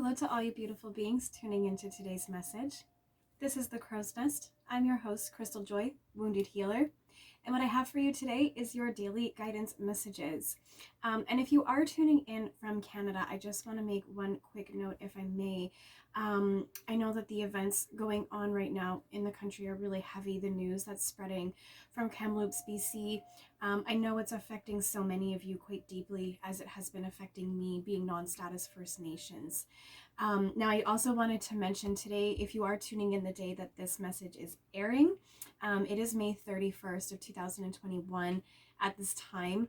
Hello to all you beautiful beings tuning into today's message. This is the Crow's Nest. I'm your host, Crystaljoy, Wounded Healer. And what I have for you today is your daily guidance messages. And if you are tuning in from Canada, I just want to make one quick note, if I may. I know that the events going on right now in the country are really heavy. The news that's spreading from Kamloops, BC. I know it's affecting so many of you quite deeply, as it has been affecting me, being non-status First Nations. Now, I also wanted to mention today, if you are tuning in the day that this message is airing, it is May 31st of 2021 at this time.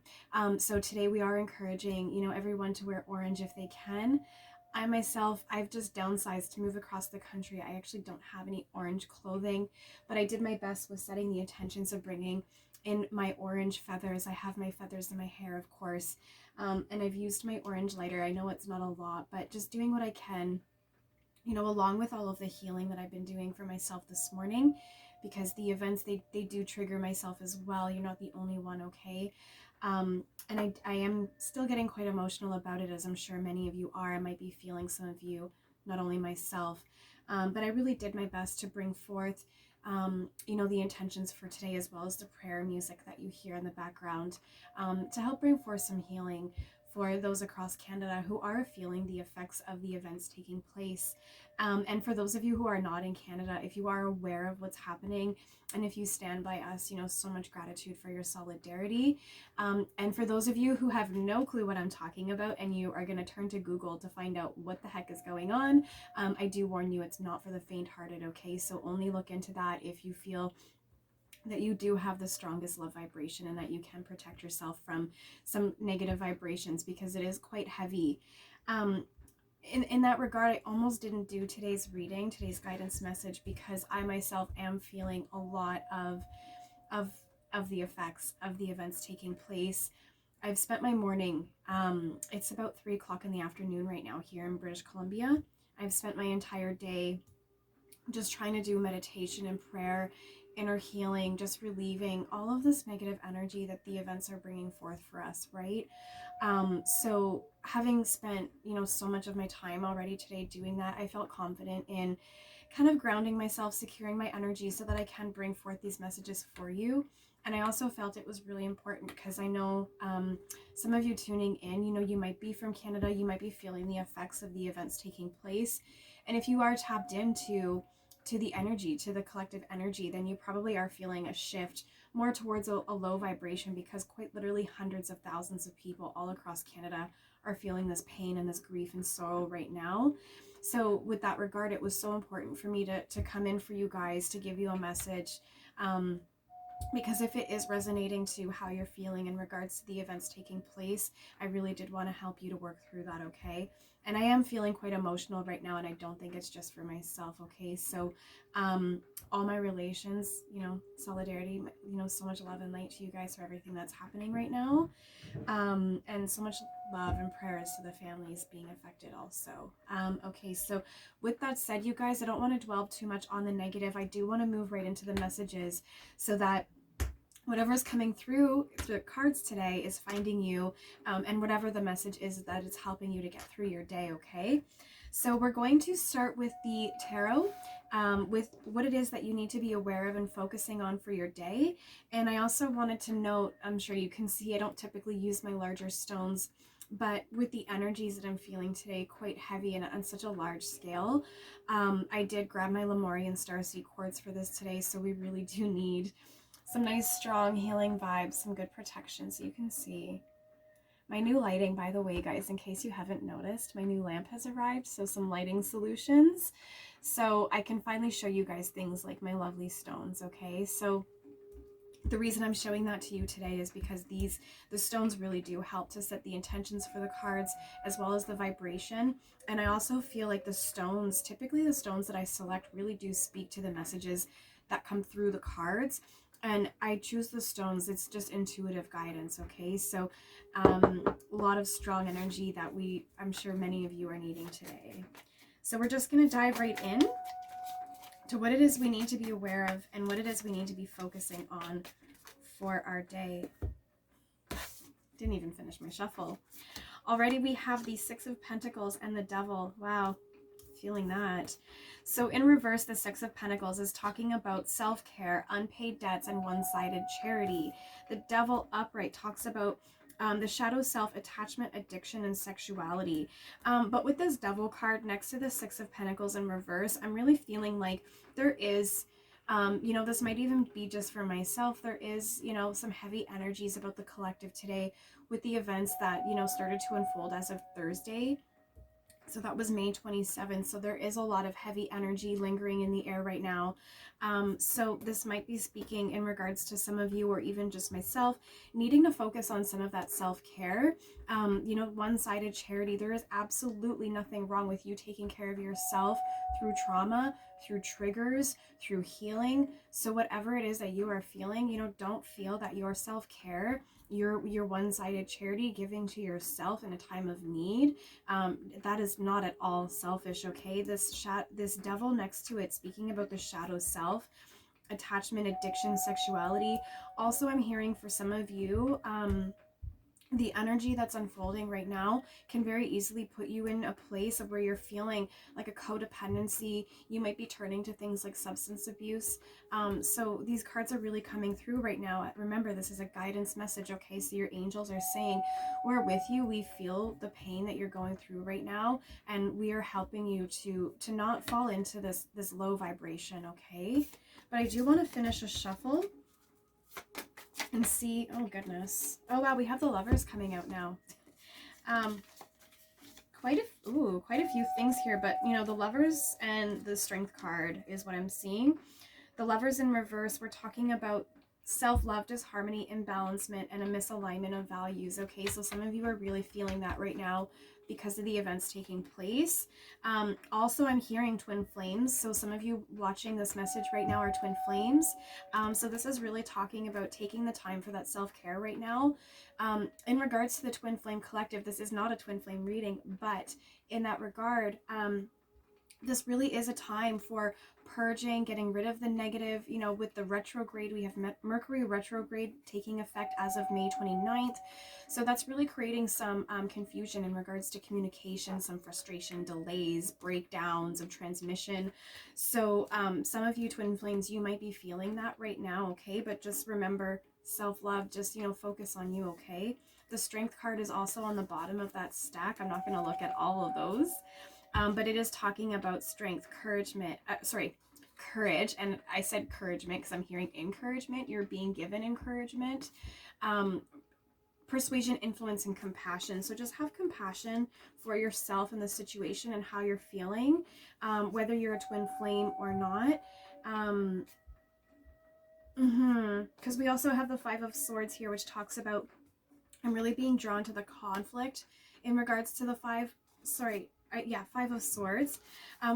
So today we are encouraging, everyone to wear orange if they can. I myself, I've just downsized to move across the country. I actually don't have any orange clothing, but I did my best with setting the intentions of bringing in my orange feathers. I have my feathers in my hair, of course, and I've used my orange lighter. I know it's not a lot, but just doing what I can, along with all of the healing that I've been doing for myself this morning, because the events, they do trigger myself as well. You're not the only one, okay? And I am still getting quite emotional about it, as I'm sure many of you are. I might be feeling some of you, not only myself, but I really did my best to bring forth the intentions for today, as well as the prayer music that you hear in the background, to help bring forth some healing for those across Canada who are feeling the effects of the events taking place. And for those of you who are not in Canada, if you are aware of what's happening, and if you stand by us, so much gratitude for your solidarity. And for those of you who have no clue what I'm talking about, and you are going to turn to Google to find out what the heck is going on, I do warn you, it's not for the faint-hearted, okay? So only look into that if you feel that you do have the strongest love vibration, and that you can protect yourself from some negative vibrations, because it is quite heavy. In that regard, I almost didn't do today's guidance message, because I myself am feeling a lot of the effects of the events taking place. I've spent my morning, it's about 3 o'clock in the afternoon right now here in British Columbia. I've spent my entire day just trying to do meditation and prayer, inner healing, just relieving all of this negative energy that the events are bringing forth for us, right? So having spent, so much of my time already today doing that, I felt confident in kind of grounding myself, securing my energy, so that I can bring forth these messages for you. And I also felt it was really important, because I know some of you tuning in, you might be from Canada, you might be feeling the effects of the events taking place. And if you are tapped into the energy, to the collective energy, then you probably are feeling a shift more towards a low vibration, because quite literally hundreds of thousands of people all across Canada are feeling this pain and this grief and sorrow right now. So with that regard, it was so important for me to come in for you guys, to give you a message, because if it is resonating to how you're feeling in regards to the events taking place, I really did want to help you to work through that, okay? And I am feeling quite emotional right now, and I don't think it's just for myself, okay? So all my relations, solidarity, so much love and light to you guys for everything that's happening right now, and so much love and prayers to the families being affected also. Okay, so with that said, you guys, I don't want to dwell too much on the negative. I do want to move right into the messages, so that whatever's coming through the cards today is finding you, and whatever the message is, that it's helping you to get through your day, okay? So we're going to start with the tarot, with what it is that you need to be aware of and focusing on for your day. And I also wanted to note, I'm sure you can see, I don't typically use my larger stones, but with the energies that I'm feeling today, quite heavy and on such a large scale, I did grab my Lemurian Starseed quartz for this today. So we really do need some nice, strong, healing vibes, some good protection. So you can see my new lighting, by the way, guys, in case you haven't noticed, my new lamp has arrived. So some lighting solutions. So I can finally show you guys things like my lovely stones, okay? So the reason I'm showing that to you today is because the stones really do help to set the intentions for the cards, as well as the vibration. And I also feel like the stones, typically the stones that I select, really do speak to the messages that come through the cards. And I choose the stones, it's just intuitive guidance, okay? So a lot of strong energy that I'm sure many of you are needing today. So we're just going to dive right in to what it is we need to be aware of, and what it is we need to be focusing on for our day. Didn't even finish my shuffle. Already we have the Six of Pentacles and the Devil. Wow, feeling that. So in reverse, the Six of Pentacles is talking about self-care, unpaid debts, and one-sided charity. The Devil upright talks about the shadow self, attachment, addiction, and sexuality. But with this Devil card next to the Six of Pentacles in reverse, I'm really feeling like there is, you know, this might even be just for myself. There is, you know, some heavy energies about the collective today with the events that, you know, started to unfold as of Thursday. So that was May 27th. So there is a lot of heavy energy lingering in the air right now. So this might be speaking in regards to some of you, or even just myself, needing to focus on some of that self-care. You know, one-sided charity. There is absolutely nothing wrong with you taking care of yourself through trauma, through triggers, through healing. So whatever it is that you are feeling, you know, don't feel that your self-care, your one-sided charity, giving to yourself in a time of need, that is not at all selfish. Okay, this Devil next to it, speaking about the shadow self, attachment, addiction, sexuality. Also, I'm hearing for some of you, the energy that's unfolding right now can very easily put you in a place of where you're feeling like a codependency. You might be turning to things like substance abuse. So these cards are really coming through right now. Remember, this is a guidance message, okay? So your angels are saying, we're with you. We feel the pain that you're going through right now, and we are helping you to not fall into this low vibration, okay? But I do want to finish a shuffle and see, oh goodness, oh wow, we have the Lovers coming out now. Quite a few things here, but you know, the Lovers and the Strength card is what I'm seeing. The Lovers in reverse, we're talking about self-love, disharmony, imbalancement, and a misalignment of values. Okay, so some of you are really feeling that right now because of the events taking place. Also, I'm hearing twin flames. So some of you watching this message right now are twin flames. So this is really talking about taking the time for that self-care right now. In regards to the twin flame collective, this is not a twin flame reading, but in that regard, this really is a time for purging, getting rid of the negative. You know, with the retrograde, we have Mercury retrograde taking effect as of May 29th. So that's really creating some confusion in regards to communication, some frustration, delays, breakdowns of transmission. So some of you twin flames, you might be feeling that right now, okay? But just remember, self-love, just, you know, focus on you, okay? The Strength card is also on the bottom of that stack. I'm not going to look at all of those. But it is talking about strength, courage, and I said encouragement because I'm hearing encouragement. You're being given encouragement, persuasion, influence, and compassion. So just have compassion for yourself and the situation and how you're feeling, whether you're a twin flame or not. Because we also have the Five of Swords here, which talks about, I'm really being drawn to the conflict in regards to the Five of Swords.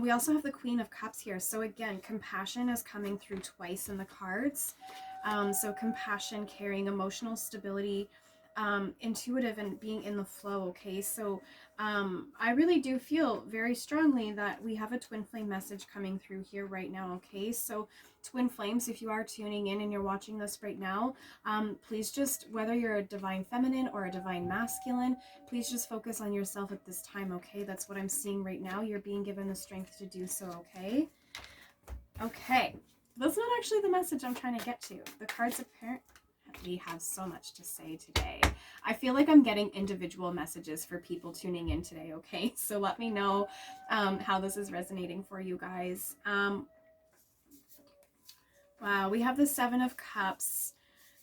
We also have the Queen of Cups here. So again, compassion is coming through twice in the cards. So compassion, caring, emotional stability, intuitive, and being in the flow, okay? So I really do feel very strongly that we have a twin flame message coming through here right now, okay? So twin flames, if you are tuning in and you're watching this right now, please just, whether you're a divine feminine or a divine masculine, please just focus on yourself at this time, okay? That's what I'm seeing right now. You're being given the strength to do so, okay? Okay, that's not actually the message I'm trying to get to. The cards apparently have so much to say today. I feel like I'm getting individual messages for people tuning in today, okay? So let me know how this is resonating for you guys. Wow, we have the Seven of Cups,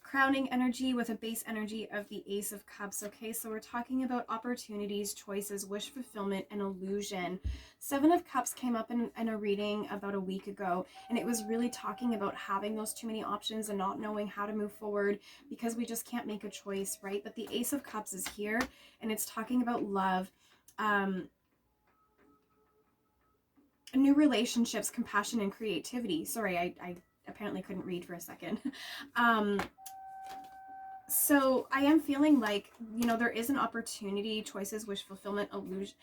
crowning energy with a base energy of the Ace of Cups. Okay, so we're talking about opportunities, choices, wish fulfillment, and illusion. Seven of Cups came up in a reading about a week ago, and it was really talking about having those too many options and not knowing how to move forward because we just can't make a choice, right? But the Ace of Cups is here, and it's talking about love, new relationships, compassion, and creativity. Sorry, I apparently couldn't read for a second. So I am feeling like, you know, there is an opportunity, choices, wish fulfillment, illusion.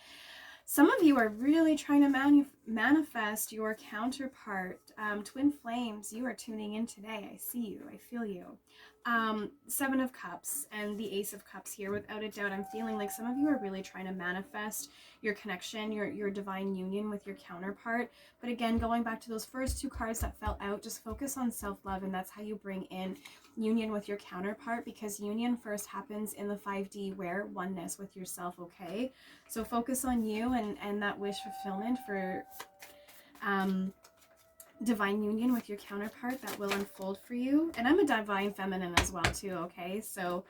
Some of you are really trying to manifest your counterpart. Twin flames, you are tuning in today. I see you. I feel you. Seven of Cups and the Ace of Cups here. Without a doubt, I'm feeling like some of you are really trying to manifest your connection, your divine union with your counterpart. But again, going back to those first two cards that fell out, just focus on self-love, and that's how you bring in union with your counterpart, because union first happens in the 5D where oneness with yourself, okay? So focus on you and that wish fulfillment for divine union with your counterpart that will unfold for you. And I'm a divine feminine as well too, okay? So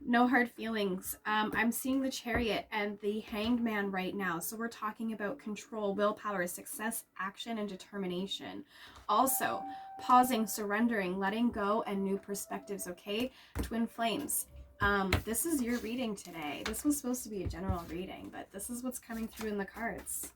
no hard feelings. I'm seeing the Chariot and the Hanged Man right now. So we're talking about control, willpower, success, action, and determination. Also, pausing, surrendering, letting go, and new perspectives, okay? Twin flames. This is your reading today. This was supposed to be a general reading, but this is what's coming through in the cards.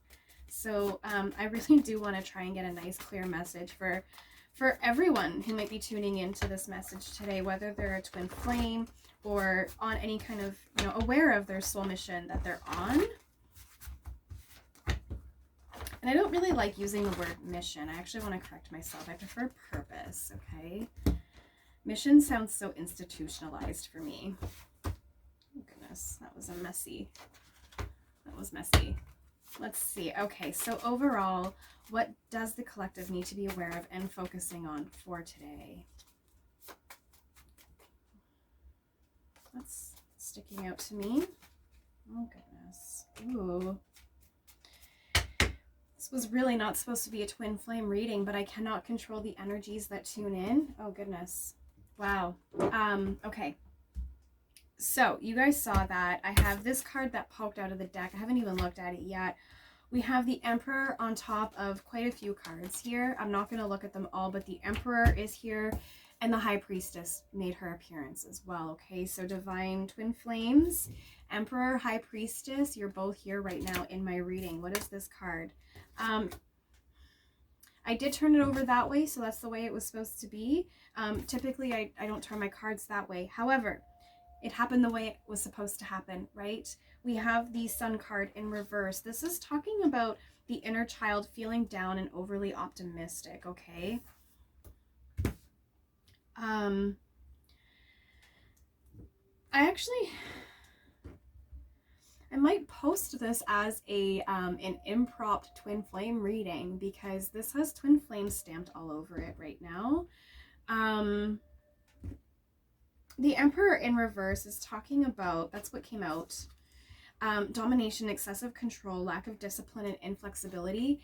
So I really do want to try and get a nice clear message for everyone who might be tuning into this message today, whether they're a twin flame or on any kind of, aware of their soul mission that they're on. And I don't really like using the word mission. I actually want to correct myself. I prefer purpose, okay? Mission sounds so institutionalized for me. Oh, goodness, that was messy. Let's see. Okay, so overall, what does the collective need to be aware of and focusing on for today? That's sticking out to me. Oh, goodness. Ooh. This was really not supposed to be a twin flame reading, but I cannot control the energies that tune in. Oh, goodness. Wow. Okay. So you guys saw that. I have this card that poked out of the deck. I haven't even looked at it yet. We have the Emperor on top of quite a few cards here. I'm not going to look at them all, but the Emperor is here, and the High Priestess made her appearance as well. Okay, so Divine Twin Flames, Emperor, High Priestess, you're both here right now in my reading. What is this card? I did turn it over that way, so that's the way it was supposed to be. Typically, I don't turn my cards that way. However, it happened the way it was supposed to happen, right? We have the Sun card in reverse. This is talking about the inner child feeling down and overly optimistic, okay? I might post this as an impromptu twin flame reading, because this has twin flames stamped all over it right now. The Emperor in reverse is talking about, that's what came out, domination, excessive control, lack of discipline, and inflexibility.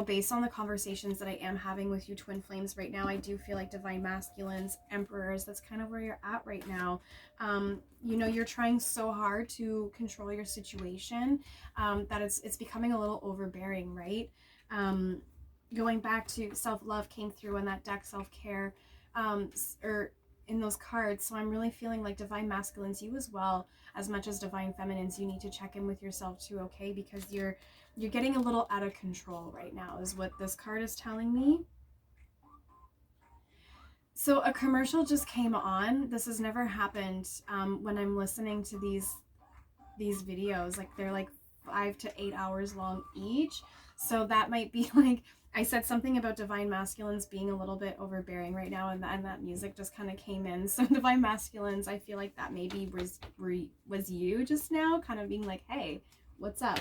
Based on the conversations that I am having with you twin flames right now, I do feel like divine masculines, emperors, that's kind of where you're at right now. You're trying so hard to control your situation that it's becoming a little overbearing, right? Going back to self-love came through in that deck, self-care, or in those cards. So I'm really feeling like divine masculines, you as well, as much as divine feminines, you need to check in with yourself too, okay? Because you're getting a little out of control right now is what this card is telling me. So a commercial just came on. This has never happened when I'm listening to these videos. Like, they're like 5 to 8 hours long each. So that might be like, I said something about divine masculines being a little bit overbearing right now, and that music just kind of came in. So divine masculines, I feel like that maybe was you just now, kind of being like, hey, what's up?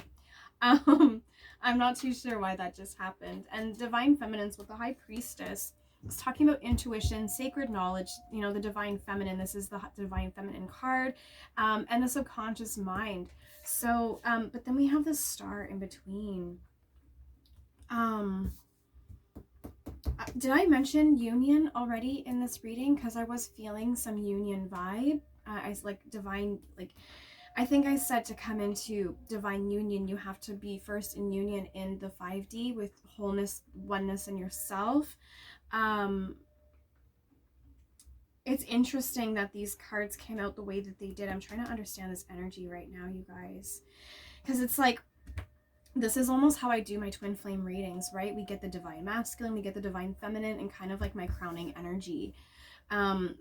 I'm not too sure why that just happened. And divine feminines with the High Priestess, it's talking about intuition, sacred knowledge, the divine feminine. This is the divine feminine card, and the subconscious mind. So, but then we have this Star in between. Did I mention union already in this reading? Because I was feeling some union vibe. I think I said to come into divine union, you have to be first in union in the 5D with wholeness, oneness in yourself. It's interesting that these cards came out the way that they did. I'm trying to understand this energy right now, you guys, because it's like, this is almost how I do my twin flame readings, right? We get the divine masculine, we get the divine feminine, and kind of like my crowning energy.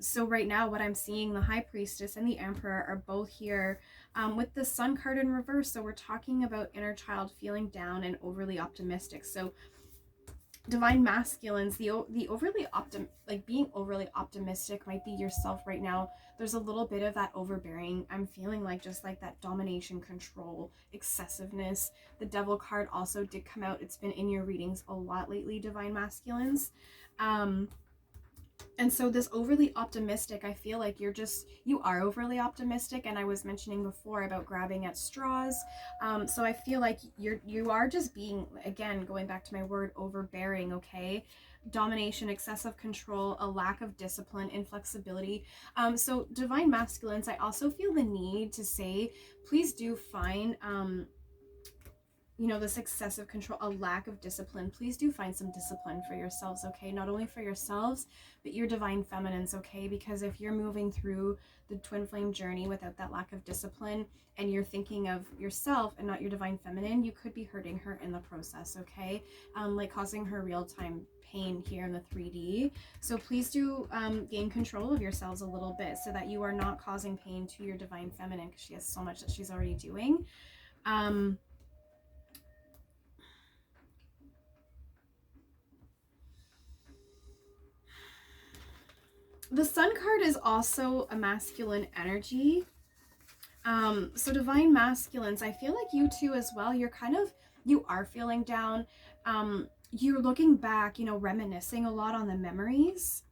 So right now what I'm seeing, the High Priestess and the Emperor are both here with the Sun card in reverse. So we're talking about inner child feeling down and overly optimistic. So divine masculines, the overly being overly optimistic might be yourself right now. There's a little bit of that overbearing. I'm feeling like just like that domination, control, excessiveness. The Devil card also did come out. It's been in your readings a lot lately, divine masculines. And so this overly optimistic, I feel like you are overly optimistic. And I was mentioning before about grabbing at straws. So I feel like you are just being, again, going back to my word, overbearing, okay? Domination, excessive control, a lack of discipline, inflexibility. So divine masculines, I also feel the need to say, please do find, this excessive control, a lack of discipline. Please do find some discipline for yourselves, okay? Not only for yourselves, but your divine feminines, okay? Because if you're moving through the twin flame journey without that lack of discipline and you're thinking of yourself and not your divine feminine, you could be hurting her in the process, okay? Like causing her real-time pain here in the 3D. So please do gain control of yourselves a little bit so that you are not causing pain to your divine feminine, because she has so much that she's already doing. The Sun card is also a masculine energy. So divine masculines, I feel like you too as well, you are feeling down. You're looking back, reminiscing a lot on the memories.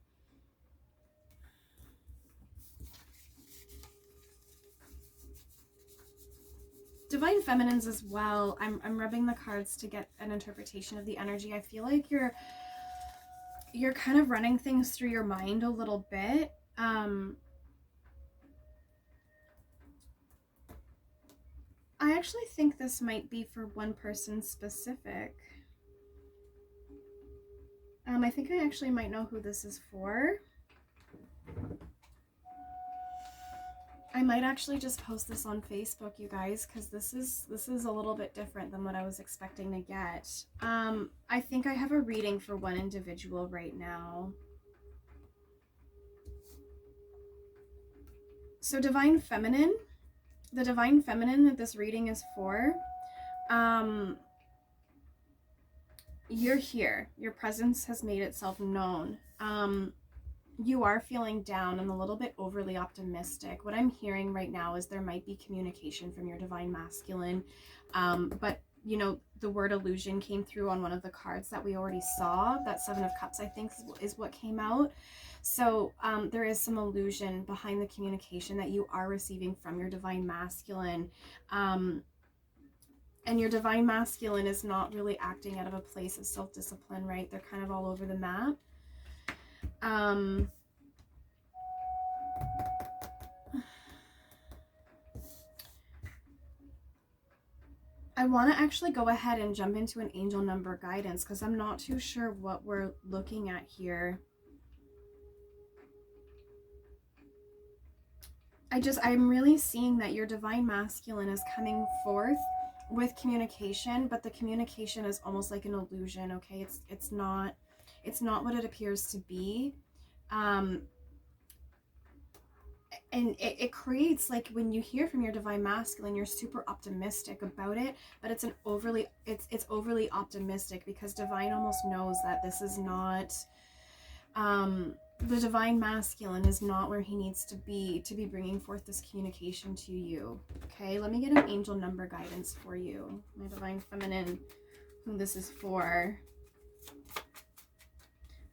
Divine feminines as well. I'm rubbing the cards to get an interpretation of the energy. I feel like you're kind of running things through your mind a little bit. I actually think this might be for one person specific. I think I actually might know who this is for. I might actually just post this on Facebook, you guys, because this is a little bit different than what I was expecting to get. I think I have a reading for one individual right now. So divine feminine, the divine feminine that this reading is for, you're here. Your presence has made itself known. You are feeling down and a little bit overly optimistic. What I'm hearing right now is there might be communication from your divine masculine, but the word illusion came through on one of the cards that we already saw. That Seven of Cups, I think, is what came out. So there is some illusion behind the communication that you are receiving from your divine masculine. And your divine masculine is not really acting out of a place of self-discipline, right? They're kind of all over the map. I want to actually go ahead and jump into an angel number guidance because I'm not too sure what we're looking at here. I'm really seeing that your divine masculine is coming forth with communication, but the communication is almost like an illusion, okay? It's not what it appears to be. And it creates, like, when you hear from your divine masculine, you're super optimistic about it, but it's overly optimistic because divine almost knows that this is not, the divine masculine is not where he needs to be bringing forth this communication to you. Okay, let me get an angel number guidance for you, my divine feminine, who this is for.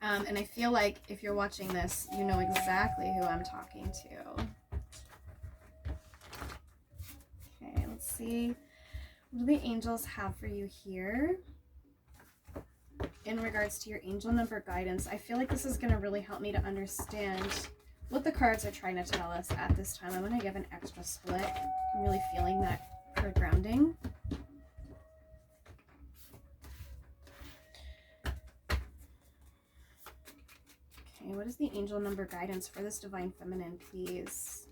And I feel like if you're watching this, you know exactly who I'm talking to. Okay, let's see. What do the angels have for you here in regards to your angel number guidance? I feel like this is going to really help me to understand what the cards are trying to tell us at this time. I'm going to give an extra split. I'm really feeling that card grounding. Okay, what is the angel number guidance for this divine feminine, please?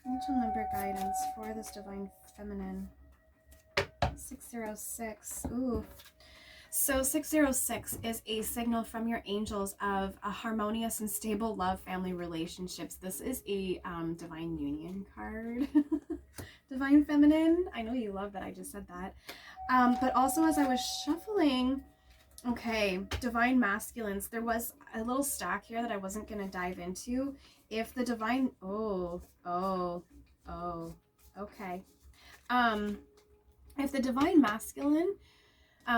Angel number guidance for this divine feminine. 606. Ooh. So 606 is a signal from your angels of a harmonious and stable love family relationships. This is a divine union card. Divine feminine. I know you love that I just said that. But also as I was shuffling, okay, divine masculines, there was a little stack here that I wasn't going to dive into. If the divine, okay. If the divine masculine,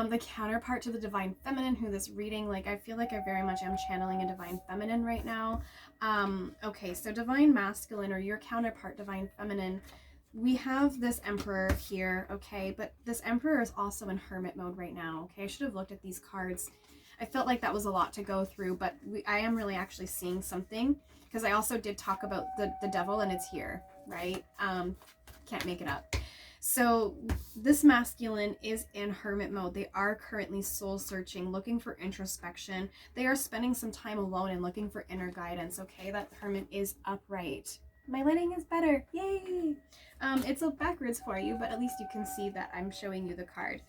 the counterpart to the divine feminine, who this reading, like, I feel like I very much am channeling a divine feminine right now. Okay, so divine masculine, or your counterpart divine feminine, we have this emperor here, okay, but this emperor is also in hermit mode right now, okay? I should have looked at these cards. I felt like that was a lot to go through, but I am really actually seeing something, because I also did talk about the devil, and it's here, right? Can't make it up. So this masculine is in hermit mode. They are currently soul searching, looking for introspection. They are spending some time alone and looking for inner guidance, okay? That hermit is upright. My lighting is better. Yay! It's backwards for you, but at least you can see that I'm showing you the card.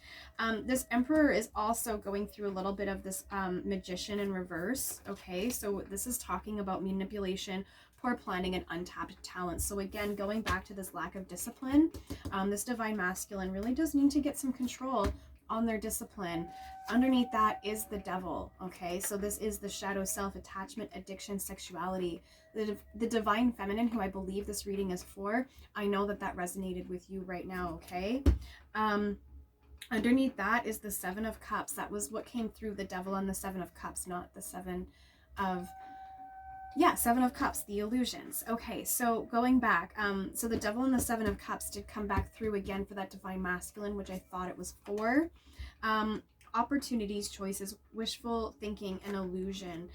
This emperor is also going through a little bit of this magician in reverse, okay? So this is talking about manipulation, poor planning, and untapped talent. So again, going back to this lack of discipline, this divine masculine really does need to get some control on their discipline. Underneath that is the devil, okay? So this is the shadow self, attachment, addiction, sexuality. The divine feminine, who I believe this reading is for, I know that that resonated with you right now, okay? Underneath that is the Seven of Cups. That was what came through the devil on the Seven of Cups, not the Seven of... Yeah, Seven of Cups, the illusions. Okay, so going back, so the devil and the Seven of Cups did come back through again for that divine masculine, which I thought it was for. Opportunities, choices, wishful thinking, and illusion.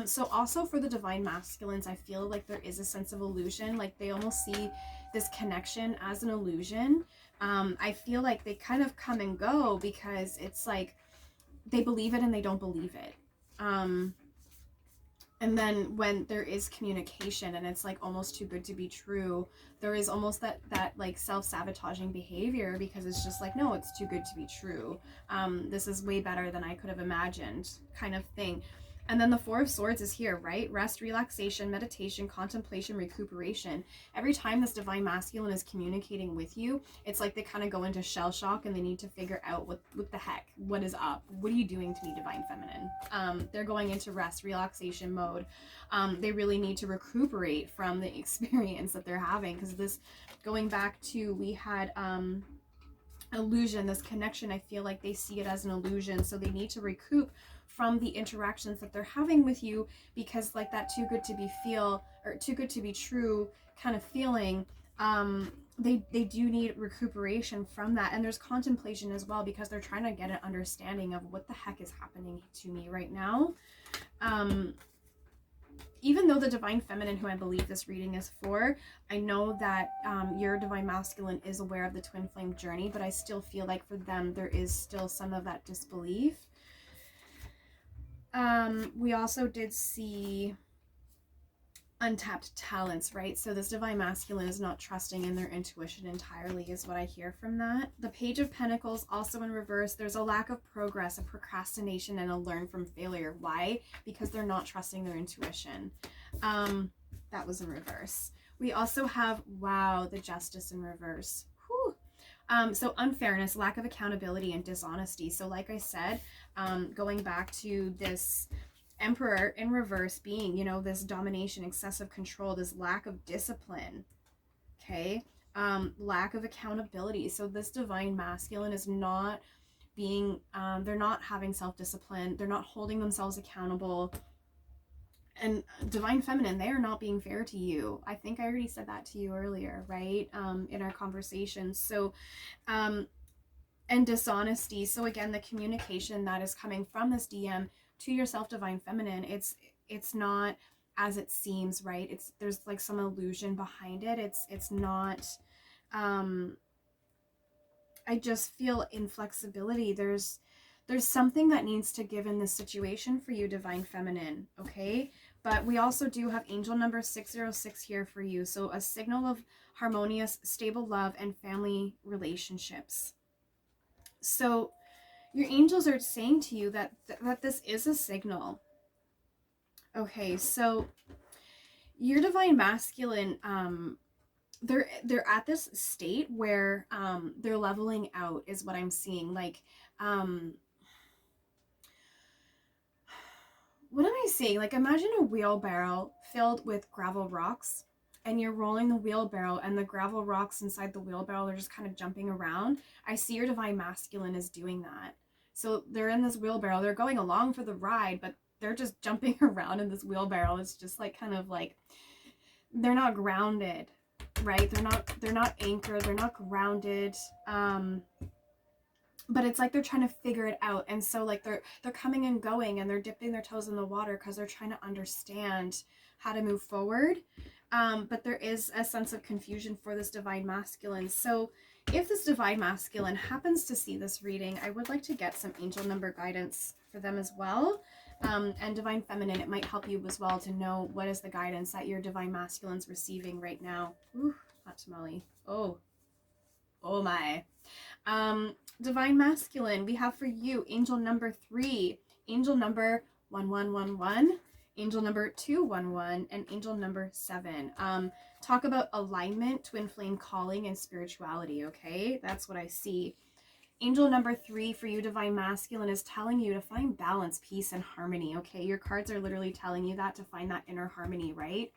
So also for the divine masculines, I feel like there is a sense of illusion, like they almost see this connection as an illusion. I feel like they kind of come and go because it's like they believe it and they don't believe it. And then when there is communication and it's like almost too good to be true, there is almost that like self-sabotaging behavior because it's just like, no, it's too good to be true. This is way better than I could have imagined kind of thing. And then the Four of Swords is here, right? Rest, relaxation, meditation, contemplation, recuperation. Every time this divine masculine is communicating with you, it's like they kind of go into shell shock and they need to figure out what the heck, what is up? What are you doing to me, divine feminine? They're going into rest, relaxation mode. They really need to recuperate from the experience that they're having, because this, going back to, we had illusion, this connection, I feel like they see it as an illusion, so they need to recoup from the interactions that they're having with you, because like that too good to be true kind of feeling, they do need recuperation from that. And there's contemplation as well, because they're trying to get an understanding of what the heck is happening to me right now. Even though the divine feminine, who I believe this reading is for, I know that your divine masculine is aware of the twin flame journey, but I still feel like for them there is still some of that disbelief. We also did see untapped talents, right? So this divine masculine is not trusting in their intuition entirely, is what I hear from that. The Page of Pentacles also in reverse. There's a lack of progress, a procrastination, and a learn from failure. Why? Because they're not trusting their intuition. That was in reverse. We also have, wow, the Justice in reverse. Whew. So unfairness, lack of accountability, and dishonesty. So like I said, going back to this Emperor in reverse being, you know, this domination, excessive control, this lack of discipline, okay? Lack of accountability. So this divine masculine is not being, they're not having self-discipline. They're not holding themselves accountable. And divine feminine, they are not being fair to you. I think I already said that to you earlier, right? In our conversation. So, and dishonesty. So again, the communication that is coming from this DM to yourself, divine feminine, it's not as it seems, right? There's like some illusion behind it. It's not, I just feel inflexibility. There's something that needs to give in this situation for you, divine feminine, okay? But we also do have angel number 606 here for you. So a signal of harmonious, stable love and family relationships. So Your angels are saying to you that this is a signal. Okay, so your divine masculine, they're at this state where they're leveling out, is what I'm seeing. Like, what am I saying? Like, imagine a wheelbarrow filled with gravel rocks, and you're rolling the wheelbarrow, and the gravel rocks inside the wheelbarrow are just kind of jumping around. I see your divine masculine is doing that. So they're in this wheelbarrow, they're going along for the ride, but they're just jumping around in this wheelbarrow. It's just like kind of like they're not grounded, right? They're not anchored, they're not grounded. But it's like they're trying to figure it out, and so like they're coming and going, and they're dipping their toes in the water because they're trying to understand how to move forward. But there is a sense of confusion for this divine masculine. So if this divine masculine happens to see this reading, I would like to get some angel number guidance for them as well. And divine feminine, it might help you as well to know what is the guidance that your divine masculine's receiving right now. Ooh, hot tamale. Oh my. Divine masculine, we have for you angel number 3, angel number 1111, angel number 211, and angel number 7. Talk about alignment, twin flame calling, and spirituality. Okay, that's what I see. Angel number 3 for you, divine masculine, is telling you to find balance, peace, and harmony. Okay, your cards are literally telling you that, to find that inner harmony, right?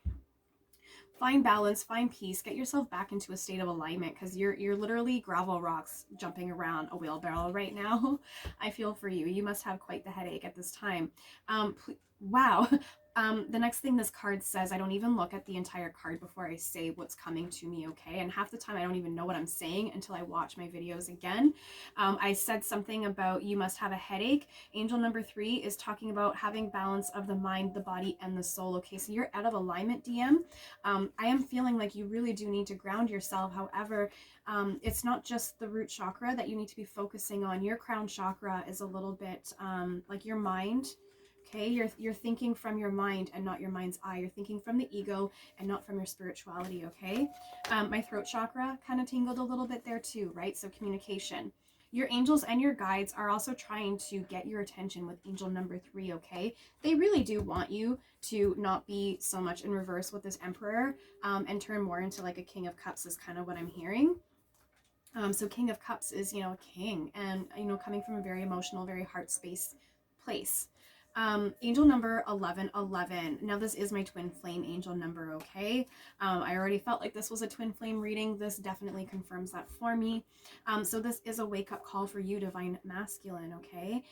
Find balance, find peace, get yourself back into a state of alignment, because you're literally gravel rocks jumping around a wheelbarrow right now. I feel for you. You must have quite the headache at this time. Wow. The next thing this card says, I don't even look at the entire card before I say what's coming to me, okay? And half the time I don't even know what I'm saying until I watch my videos again. I said something about you must have a headache. Angel number 3 is talking about having balance of the mind, the body, and the soul, okay? So you're out of alignment, DM. I am feeling like you really do need to ground yourself. However, it's not just the root chakra that you need to be focusing on. Your crown chakra is a little bit like your mind. Okay, you're thinking from your mind and not your mind's eye. You're thinking from the ego and not from your spirituality, okay? My throat chakra kind of tingled a little bit there too, right? So communication. Your angels and your guides are also trying to get your attention with angel number 3, okay? They really do want you to not be so much in reverse with this emperor and turn more into like a king of cups is kind of what I'm hearing. So king of cups is, you know, a king, and, you know, coming from a very emotional, very heart space place. Angel number 1111. Now this is my twin flame angel number, okay? I already felt like this was a twin flame reading. This definitely confirms that for me. So this is a wake-up call for you, divine masculine, okay?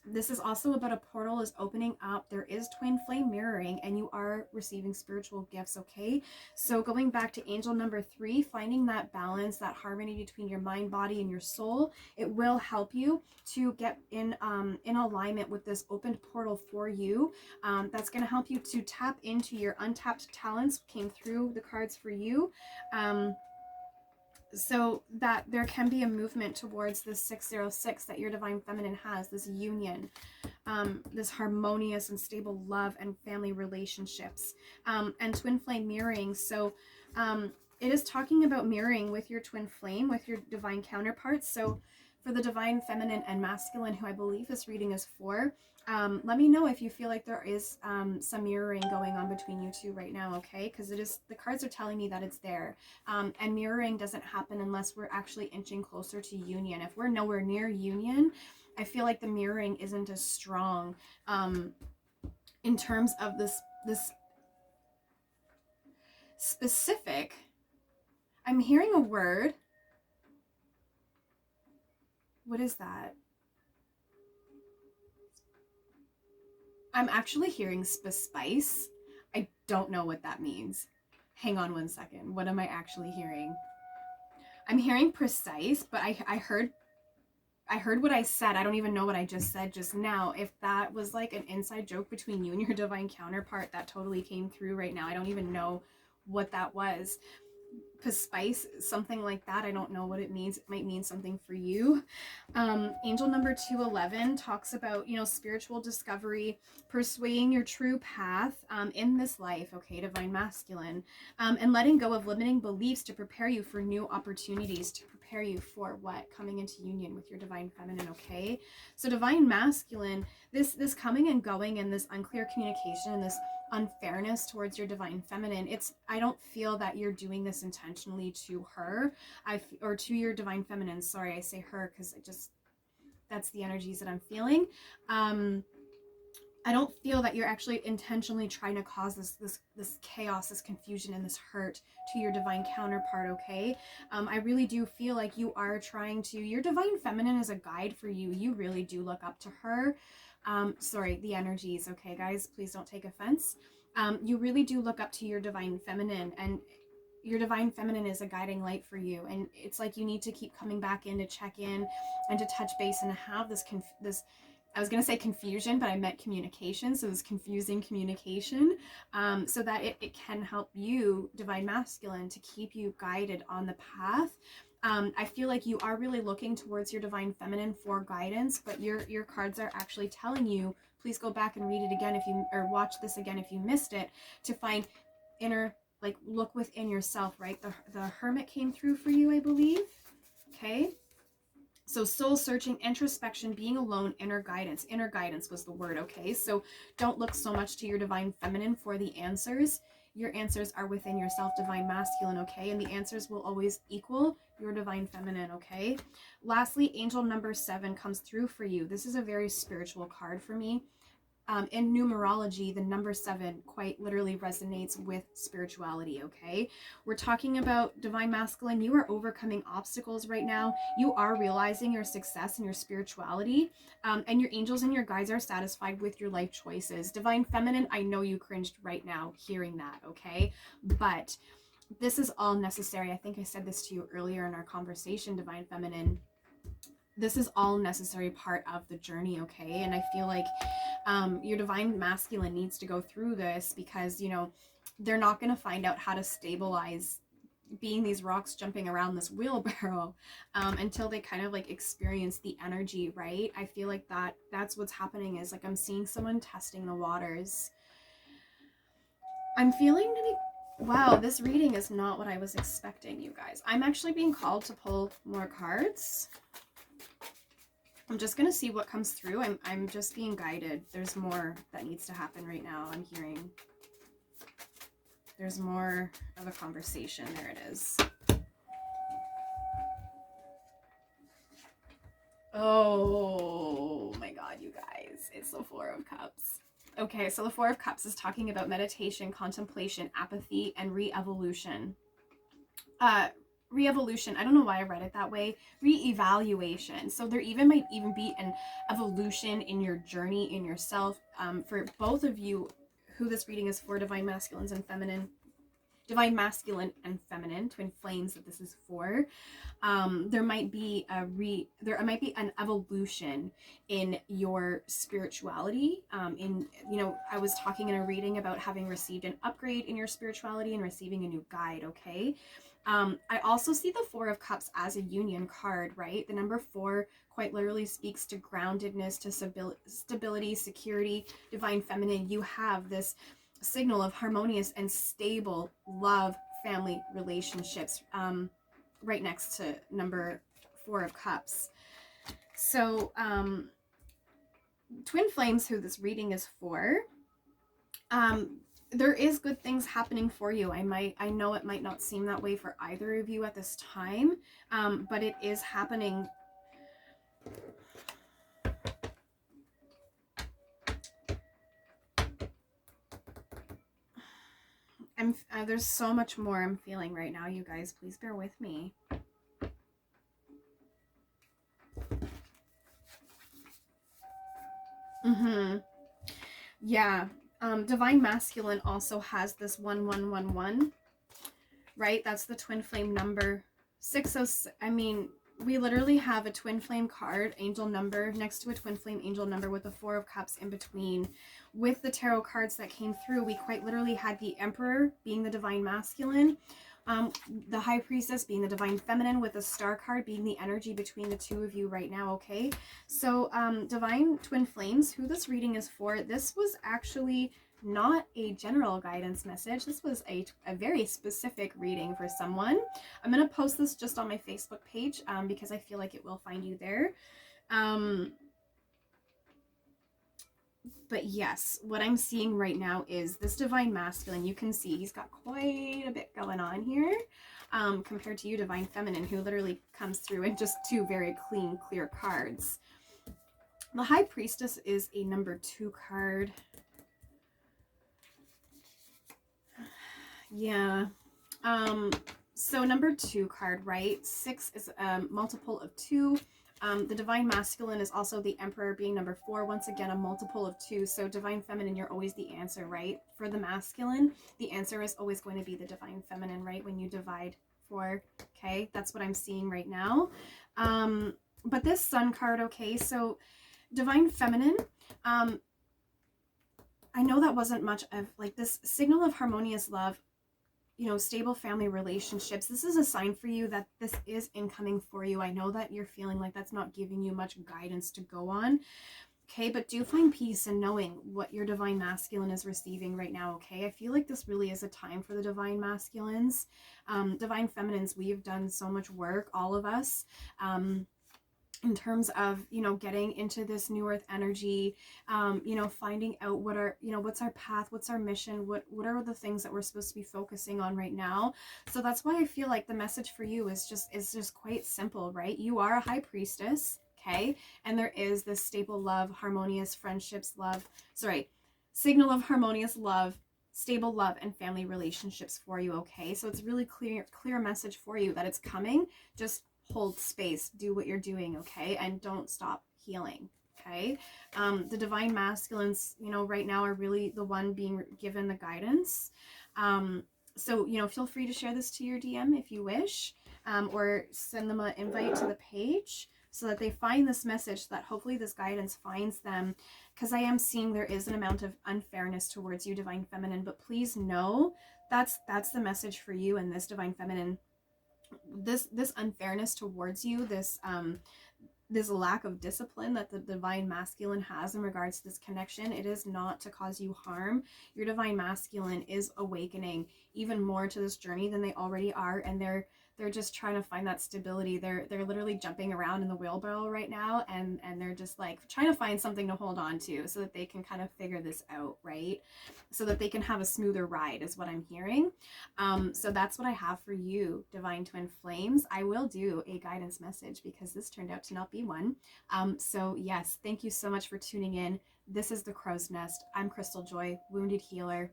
This is also about a portal is opening up. There is twin flame mirroring, and you are receiving spiritual gifts, okay? So going back to angel number 3, finding that balance, that harmony between your mind, body, and your soul, it will help you to get in alignment with this opened portal for you. That's going to help you to tap into your untapped talents. Came through the cards for you. So that there can be a movement towards this 606 that your divine feminine has, this union, this harmonious and stable love and family relationships, and twin flame mirroring. So it is talking about mirroring with your twin flame, with your divine counterparts. So for the divine feminine and masculine, who I believe this reading is for, let me know if you feel like there is some mirroring going on between you two right now, okay? Because it is, the cards are telling me that it's there. And mirroring doesn't happen unless we're actually inching closer to union. If we're nowhere near union, I feel like the mirroring isn't as strong in terms of this specific. I'm hearing a word. What is that? I'm actually hearing spice. I don't know what that means. Hang on one second. What am I actually hearing? I'm hearing precise, but I heard what I said. I don't even know what I just said just now. If that was like an inside joke between you and your divine counterpart, that totally came through right now. I don't even know what that was. Spice, something like that. I don't know what it means. It might mean something for you. Angel number 211 talks about, you know, spiritual discovery, pursuing your true path in this life, okay, divine masculine, and letting go of limiting beliefs to prepare you for new opportunities, to prepare you for what? Coming into union with your divine feminine, okay? So divine masculine, this coming and going and this unclear communication and this unfairness towards your divine feminine, I don't feel that you're doing this intentionally to her, or to your divine feminine. Sorry, I say her because that's the energies that I'm feeling. I don't feel that you're actually intentionally trying to cause this chaos, this confusion, and this hurt to your divine counterpart, okay? I really do feel like you are trying to, your divine feminine is a guide for you. You really do look up to her. Sorry, the energies, okay, guys? Please don't take offense. You really do look up to your divine feminine, and your divine feminine is a guiding light for you. And it's like you need to keep coming back in to check in and to touch base and to have this I was going to say confusion, but I meant communication. So this confusing communication, so that it can help you, divine masculine, to keep you guided on the path. I feel like you are really looking towards your divine feminine for guidance, but your cards are actually telling you, please go back and read it again or watch this again if you missed it, to find inner, like, look within yourself, right? The Hermit came through for you, I believe. Okay. So soul searching, introspection, being alone, inner guidance. Inner guidance was the word, okay? So don't look so much to your divine feminine for the answers. Your answers are within yourself, divine masculine, okay? And the answers will always equal your divine feminine, okay? Lastly, angel number 7 comes through for you. This is a very spiritual card for me. In numerology, the number 7 quite literally resonates with spirituality, okay? We're talking about divine masculine. You are overcoming obstacles right now. You are realizing your success and your spirituality, and your angels and your guides are satisfied with your life choices. Divine feminine, I know you cringed right now hearing that, okay? But this is all necessary. I think I said this to you earlier in our conversation, divine feminine. This is all necessary part of the journey, okay? And I feel like your divine masculine needs to go through this, because, you know, they're not going to find out how to stabilize being these rocks jumping around this wheelbarrow until they kind of like experience the energy, right? I feel like that's what's happening, is like I'm seeing someone testing the waters. I'm feeling to be, wow, this reading is not what I was expecting, you guys. I'm actually being called to pull more cards. I'm just going to see what comes through. I'm just being guided. There's more that needs to happen right now. I'm hearing there's more of a conversation. There it is. Oh my God, you guys. It's the Four of Cups. Okay, so the Four of Cups is talking about meditation, contemplation, apathy, and re-evolution. Re-evolution, I don't know why I read it that way. Re-evaluation. So there might even be an evolution in your journey, in yourself. For both of you who this reading is for, divine masculines and feminine, divine masculine and feminine, twin flames that this is for. There might be an evolution in your spirituality. I was talking in a reading about having received an upgrade in your spirituality and receiving a new guide, okay? I also see the Four of Cups as a union card, right? The number 4 quite literally speaks to groundedness, to stability, security, divine feminine. You have this signal of harmonious and stable love, family relationships, right next to number 4 of Cups. So twin flames, who this reading is for, there is good things happening for you. I know it might not seem that way for either of you at this time, but it is happening. There's so much more I'm feeling right now, you guys. Please bear with me. Yeah. Divine masculine also has this 1111, right? That's the twin flame number. 606. I mean, we literally have a twin flame card, angel number, next to a twin flame angel number with the 4 of Cups in between. With the tarot cards that came through, we quite literally had the Emperor being the divine masculine, The High Priestess being the Divine Feminine, with the Star card being the energy between the two of you right now, okay? So, Divine Twin Flames, who this reading is for, this was actually not a general guidance message. This was a very specific reading for someone. I'm going to post this just on my Facebook page because I feel like it will find you there. But yes, what I'm seeing right now is this Divine Masculine. You can see he's got quite a bit going on here compared to you, Divine Feminine, who literally comes through in just two very clean, clear cards. The High Priestess is a number 2 card. Yeah. So number 2 card, right? 6 is a multiple of 2. The Divine Masculine is also the Emperor, being number 4. Once again, a multiple of 2. So Divine Feminine, you're always the answer, right? For the masculine, the answer is always going to be the Divine Feminine, right? When you divide 4, okay? That's what I'm seeing right now. But this Sun card, okay, so Divine Feminine, I know that wasn't much of, like, this signal of harmonious love, you know, stable family relationships. This is a sign for you that this is incoming for you. I know that you're feeling like that's not giving you much guidance to go on. Okay, but do find peace in knowing what your Divine Masculine is receiving right now, okay? I feel like this really is a time for the Divine Masculines. Divine Feminines, we've done so much work, all of us, in terms of, you know, getting into this new earth energy, you know, finding out what are, you know, what's our path, what's our mission, what are the things that we're supposed to be focusing on right now. So that's why I feel like the message for you is just quite simple, right? You are a High Priestess, okay? And there is this stable love, harmonious friendships, signal of harmonious love, stable love, and family relationships for you, okay? So it's really clear message for you that it's coming. Just hold space, do what you're doing, okay? And don't stop healing, okay? The Divine Masculines, you know, right now are really the one being given the guidance. So, you know, feel free to share this to your DM if you wish, or send them an invite to the page so that they find this message, so that hopefully this guidance finds them, because I am seeing there is an amount of unfairness towards you, Divine Feminine, but please know that's the message for you and this Divine Feminine. This unfairness towards you, this lack of discipline that the Divine Masculine has in regards to this connection, it is not to cause you harm. Your Divine Masculine is awakening even more to this journey than they already are, and they're just trying to find that stability. They're literally jumping around in the wheelbarrow right now, and they're just like trying to find something to hold on to so that they can kind of figure this out, right? So that they can have a smoother ride is what I'm hearing. So that's what I have for you, Divine Twin Flames. I will do a guidance message because this turned out to not be one. So yes, thank you so much for tuning in. This is the Crow's Nest. I'm Crystaljoy, Wounded Healer.